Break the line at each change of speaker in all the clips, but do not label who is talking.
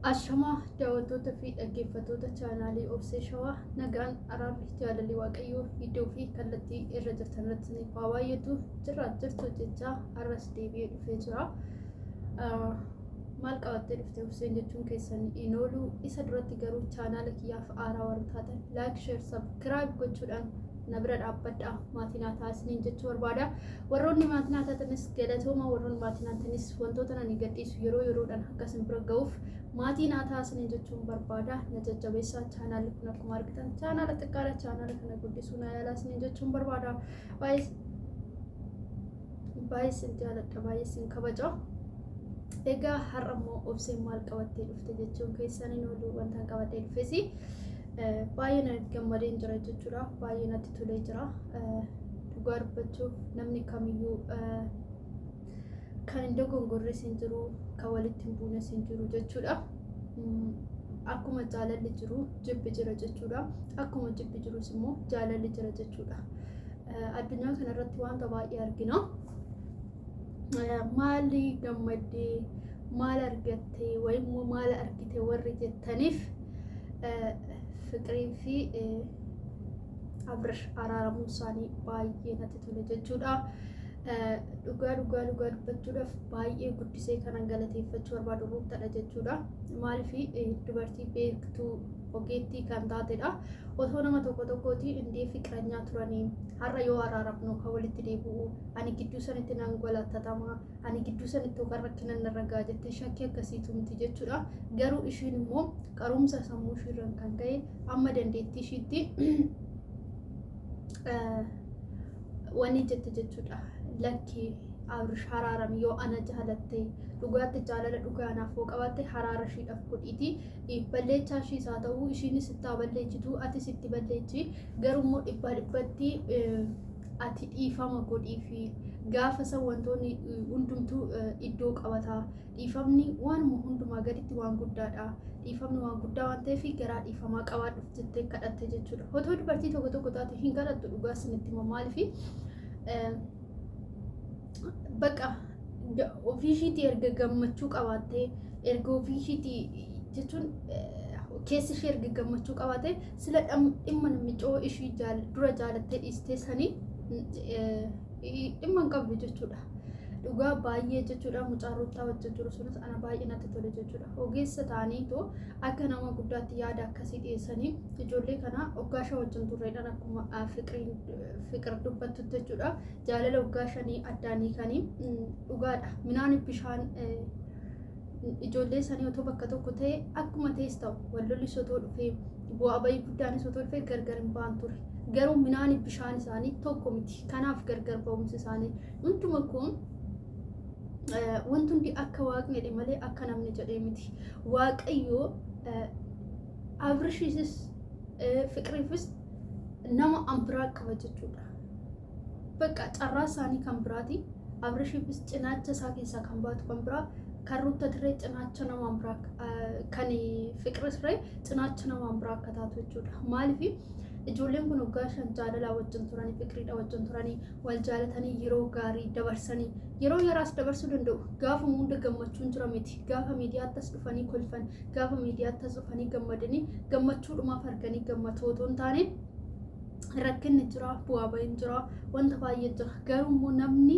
Ashama daawwattoota fi dhaggeeffattoota chaanaalii Obsee Shawaa nagaan araarri jaalalli waaqayyoo iddoo fi kallattii irra jirtan irratti isiniif haa baay'atu jirtu jecha har'as deebi'ee dhufee jira. Maal qabattee dhufte Obseen jechuun keessan hin oolu. Isa duratti garuu chaanaala kiyyaaf haaraa warra taatan laayik, sheer, sabskiraayib gochuudhaan na bira dhaabbadhaa. Maatiin haa taasisaniin jechuu barbaada. Warroonni maatiin haa taatanis galatooma, warroonni maatiin haa taatanis wantoota ani gadhiisu yeroo yeroodhaan akkasin bira ga'uuf maatiin haa taasisaniin jechuun barbaada. Na jajjabeessaa. Chaanaalli kun akkuma argitan chaanaala xiqqaadha. Chaanaala kana guddisuu na yaalaa jechuun barbaada. Baay'ee sin jaaladha, baay'ee sin kabaja. Egaa har'a immoo Obseen maal qabattee dhufte jechuun keessan hin oolu. Wanta qabattee dhufesi baay'ee natti gammadee jira jechuudha. Baay'ee natti tolee jira. Dhugaa dubbachuuf namni kamiyyuu kan hin dogongorres hin jiru, kan walitti hin buunes hin jiru jechuudha. Akkuma jaalalli jiru jibbi jira jechuudha. Akkuma jibbi jirus immoo jaalalli jira jechuudha. Addunyaa kanarratti wanta baay'ee argina. Maali gammaddee maal argattee wayim maal argite warri jettaniif Fiqirii fi Abrish araaramuun isaanii baay'ee natti tole jechuudha. Dhugaa dubbachuudhaaf baay'ee guddisee kanan galateeffachuu barbaadu ruuttadha jechuudha. Maaliif dubartii beektuu ogeettii kan taatedha. Otoo nama tokkooti indee fiqiranyaa turanii har'a yoo araaramnu kan walitti deebi'u ani gidduu sanitti nan galatatama, ani gidduu sanitti yookaan rakkinan narra ga'a jettee shakkii akkasiitu miti jechuudha. Garuu ishiin immoo qarumsa sammuu ishiirraan kan ka'e amma dandeettii ishiitti wanni jette jechuudha. Lakki Abrish araarami yoo ana jaalatte dhugaatti jaalala dhugaa naaf hoo qabaatte haraara ishiidhaaf godhiiti. Balleechaa ishiis haa ta'u ishiinis itti balleessitu atis itti balleessi. Garuu immoo dhibbatti ati dhiifama godhii fi gaafa san wantoonni hundumtuu iddoo qabata. Dhiifamni waanuma hundumaa gaditti waan guddaadha. Dhiifamni waan guddaa waan ta'eef garaa dhiifamaa qabaadhuuf jettee kadhatte jechuudha. Otoo dubartii tokko taate hin kadhattu dhugaa sinitti maaliif bakka ofiishiitii erga gammachuu qabaattee erga ofiishiitii jechuun keessi ishee erga gammachuu qabaattee sila dhimma namichoo ishii dura jaalattee dhiistee sanii dhimma hin qabdu jechuudha. Dhugaa baay'ee jechuudha. Mucaarottaa wajjin jiru sunis ana baay'ee natti tole jechuudha. Ogeessa ta'aniitoo akka nama guddaatti yaada akkasii dhiyeessanii ijoollee kana hoggaasha wajjin turreedhaan akkuma fiqir dubbattutti jechuudha. Jaalala hoggaa shanii addaanii kanii dhugaadha. Minaan bishaan ijoollee sanii otoo bakka tokko ta'e akkuma ta'es ta'u wallollis otoo dhufee bu'aa bayii guddaanis otoo dhufee gargar hin ba'an ture. Garuu minaan bishaan isaanii tokko miti. Kanaaf gargar ba'umsi isaanii hunduma kun wanti hundi akka waaqni malee akka namni jedhee miti. Waaqayyoo Abrishiisis Fiqiriifis nama ambiraa qaba jechuudha. Bakka carraa isaanii kan biraati. Abrishiifis cinaacha isaa keessaa kan baatu kan biraa, kan ruuttatirree cinaacha nama ambiraa kan Fiqirisree cinaacha nama ambiraa akka taatu jechuudha. Maaliif ijoolleen kun hoggaa shan jaalalaa wajjin turanii fiqiriidha wajjin turanii wal jaalatanii yeroo gaarii dabarsanii yeroo yaraas dabarsuu danda'u. Gaafa hunda gammachuun jira miti. Gaafa miidiyaattas dhufanii kolfan, gaafa miidiyaattas dhufanii gammadanii gammachuudhumaaf arganii gammatu otoo hin taane rakkinni jira, bu'aa bahiin jira, wanta baay'ee jira. Garuu immoo namni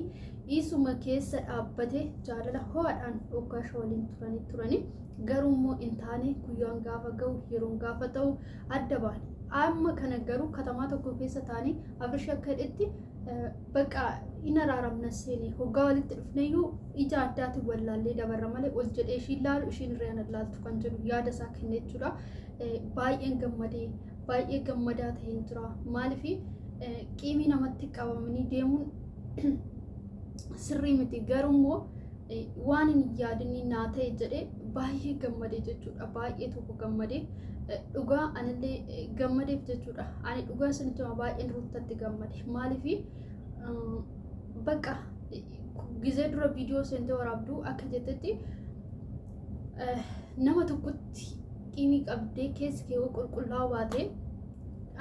isuma keessa dhaabbatee jaalala ho'aadhaan hoggaa shan waliin turanii garuu immoo hin taane guyyaan gaafa ga'u yeroon gaafa ta'u adda baane. Amma kana garuu katamaa tokko keessa taanii Abrish akka hidhetti bakka hin araaramna seene hoggaa walitti dhufneeyyuu ija addaatiin wallaallee dabarra malee ol jedhee ishiin laalu ishiin irree ana laaltu kan jedhu yaada isaa kenne jechuudha. Baay'een gammadee baay'ee gammadaa ta'een jira. Maaliif qiimii namatti qabamanii deemuun sirrii miti. Garuu immoo waan hin yaadinni naa ta'e jedhee baay'ee gammadee jechuudha. Baay'ee tokko gammadee dhugaa anillee gammadeef jechuudha. Ani dhugaa sanitti baay'een ruuttatti gammade. Maaliif bakka gizee dura viidiyoo seentee waraabduu akka jettetti nama tokkotti qiimii qabdee keessi kee qulqullaa'uu baate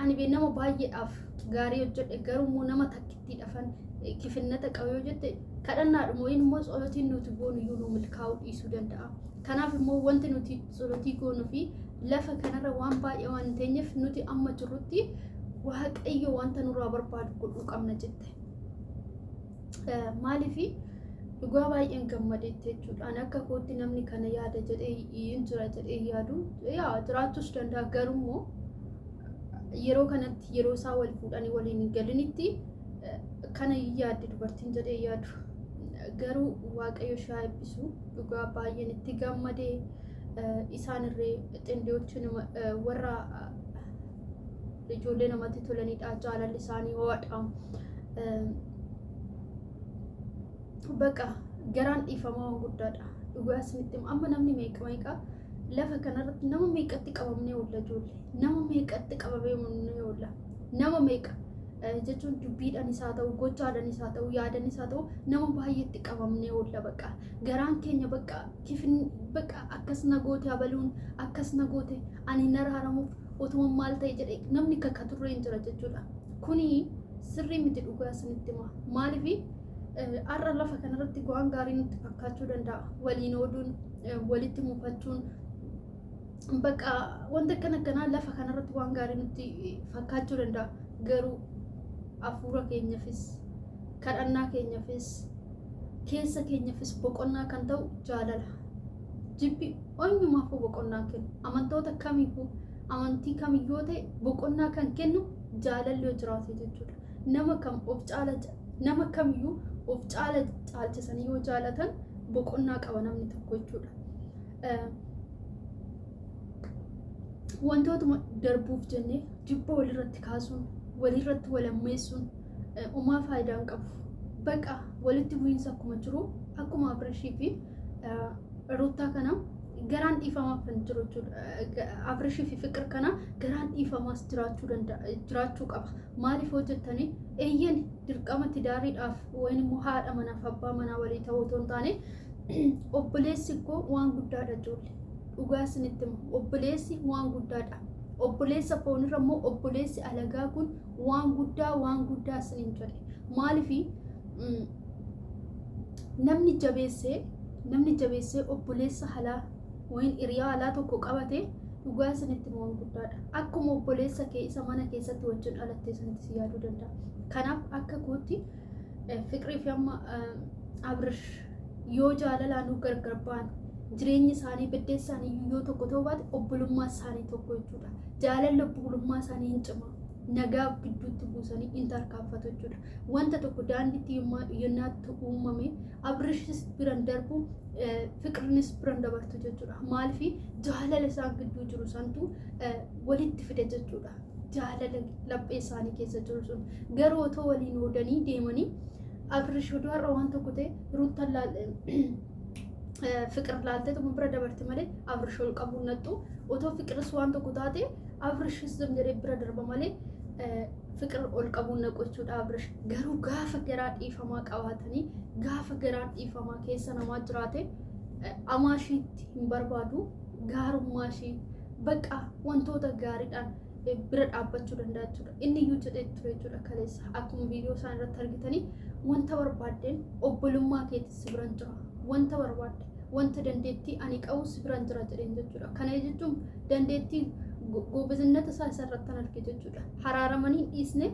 ani nama baay'eedhaaf gaarii hojjedhe garuu immoo nama takkittii dhafan kifinnata qabu yoo jette kadhannaadhuma wayin immoo tsolotiin nuti goonu iyyuu nu milkaa'uu dhiisuu danda'a. Kanaaf immoo wanti nuti tsolotii goonuu fi lafa kanarra waan baay'ee waan teenyeef nuti amma jirrutti waaqayyo wanta nurraa barbaadu godhuu qabna jette. Maaliif dhugaa baay'een gammadeetti jechuudhaan akka kootti namni kana yaada jedhee hin jira jedhee yaadu jiraachuus danda'a. Garuu immoo yeroo kanatti yeroo isaa wal fuudhanii waliin hin galinitti kana yaadde dubartiin jedhee yaadu. Garuu waaqayyo ishee eebbisu dhugaa baay'een itti gammadee isaan irree xindeewochi warra ijoollee namatti tolanidha. Jaalalli isaanii ho'aadha. Bakka garaan dhiifamaa guddaadha. Dhugaa isinitti amma namni meeqa lafa kanarratti nama meeqatti qabamnee oolla ijoollee. Nama meeqatti qabamnee oolla. Nama meeqa jechuun dubbiidhaan isaa ta'u, gochaadhaan isaa ta'u, yaadaan isaa ta'u nama baay'eetti qabamnee oolla bakka. Garaan keenya bakka bakka akkas na goote abaluun akkas na goote ani naraaramuuf otuma maal ta'e jedhee namni kakkaturree hin jira jechuudha. Kuni sirrii miti dhugaa isinitti hima. Maaliif har'a lafa kanarratti waan gaarii nutti fakkaachuu danda'a. Waliin ooduun, walitti muufachuun bakka wanta akkanaa lafa kanarratti waan gaarii nutti fakkaachuu danda'a. Garuu hafuura keenyaafis, kadhannaa keenyaafis, keessa keenyaafis boqonnaa kan ta'u jaalala. Jibbi eenyumaafuu boqonnaa kennu. Amantoota kamiifuu amantii kamiyyoo ta'e boqonnaa kan kennu jaalalli yoo jiraate jechuudha. Nama kamiyyuu of caalchisanii yoo jaalatan boqonnaa qaba namni tokko jechuudha. Wantootuma darbuuf jennee jibba walirratti kaasuun, walirratti walammeessuun uumaa faayidaan qabu. Bakka walitti bu'iinsa akkuma jiru akkuma Abrashii fi Ruutaa kana garaan dhiifamaaf kan jiru jechuudha. Abrashii fi Fiqir kana garaan dhiifamaas jiraachuu qaba. Maaliif hojjettanii eeyyan dirqama tidaariidhaaf wayin immoo haadha manaaf abbaa manaa walii ta'uu otoo hin taane obboleessi koo waan guddaadha ijoollee. Dhugaa isinitti himu obboleessi waan guddaadha. Obboleessa foonirra immoo obboleessi alagaa kun waan guddaa isiniin jedhe. Maaliif namni jabeessee obboleessa halaa wayin hiriyaa alaa tokko qabate dhugaa isinitti himu waan guddaadha. Akkuma obboleessa kee isa mana keessatti wajjin dhalattee sanitti si yaaduu danda'a. Kanaaf akka kootti Fiqirii fi amma Abrash yoo jaalalaan gargar ba'an jireenyi isaanii beddeessa isaanii yoo tokko ta'uu baate obbolummaa isaanii tokko jechuudha. Jaalalli obbolummaa isaanii hin cima. Nagaa gidduutti buusanii hin tarkaanfatu jechuudha. Wanta tokko daandiitti yonnaatti uumame Abrashis biran darbu Fiqirinis biran dabartu jechuudha. Maaliif jaalala isaan gidduu jiru santu walitti fide jechuudha. Jaalala laphee isaanii keessa jiru sun garuu otoo waliin oodanii deemanii Abrash oduu har'a waan tokko ta'e Ruutaan Fiqir laaltee tokko bira dabarte malee Abrash ol qabuun nattu otoo Fiqiris waan tokko taate Abrashis jedhee bira darba malee Fiqir ol qabuun naqu jechuudha. Abrash garuu gaafa garaa dhiifamaa qabaatanii gaafa garaa dhiifamaa keessa namaa jiraate amaashiitti hin barbaadu gaarummaa ishee bakka wantoota gaariidhaan bira dhaabbachuu danda'a jechuudha. Inni iyyuu jedhee ture jechuudha kaleessa akkuma viidiyoo isaan irratti argitanii wanta barbaaddeen obbolummaa keetis biran jira. Wanta barbaadde wanta dandeettii ani qabus biran jira jedheen jechuudha. Kana jechuun dandeettii gobiznata isaa irratti argite jechuudha. Haraaramanii dhiisne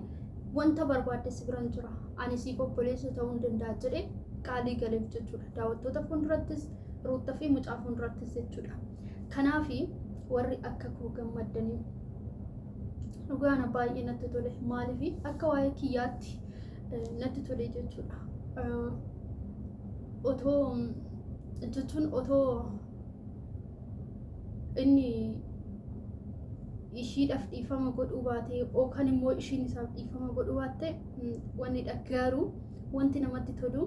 wanta barbaadde biran jira. Ani siif obboleessa ta'uu danda'a jedhee qaalii galeef jechuudha. Daawwattoota fuuldurattis Ruutaa fi mucaa fuuldurattis jechuudha. Kanaaf warri akka koo gammadanii dhugaana baay'ee natti tole. Maaliif akka waa'ee kiyyaatti natti tole jechuudha. Otoo inni ishiidhaaf dhiifama godhuu baatee yookaan immoo ishiin isaaf dhiifama godhuu baatte wanni garuu wanti namatti tolu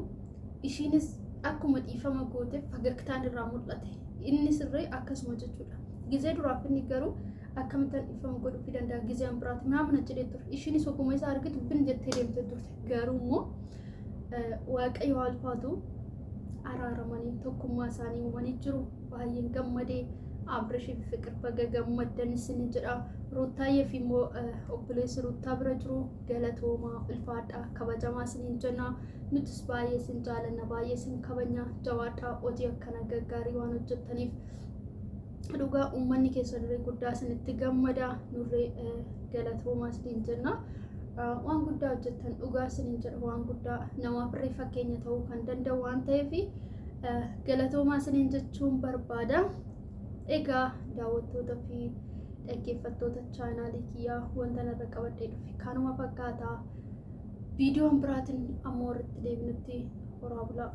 ishiinis akkuma dhiifama goote fagagtaan irraa mul'ate. Inni sirrii akkasuma jechuudha. Gizee duraaf inni garuu akkamittan dhiifama godhuu danda'a gizeen biraatti naamna jedhee ture. Ishiinis ogguma isaa argitu bin jettee deemtee turte. Garuu immoo waaqayyo alfaatu araaramanii tokkummaa isaanii uumanii jiru. Baay'een gammadee Abrishiif fiqir baga gammaddan isin jedha. Ruuttaayee fi immoo obboleessi Ruuttaa bira jiru galatoomaa ulfaadhaa kabajamaa isiniin jenna. Nutis baay'ee isin jaalanna baay'ee isin kabajna jawaadhaa hojii akkana gaggaarii waan hojjettaniif dhugaa uummanni keessan irree guddaa isinitti gammada nurree galatoomaa isiniin jenna. Waan guddaa hojjettan dhugaa isiniin jedha waan guddaa namaaf irree fakkeenya ta'uu kan danda'u waan ta'eef galatoomaa isiniin jechuun barbaada. Egaa daawwattoota fi dhaggeeffattoota chaanaalii kiyyaa wanta narra qabadhee dhufe kanuma fakkaata. Viidiyoon biraatiin ammoo irratti deebinutti horaa bulaa.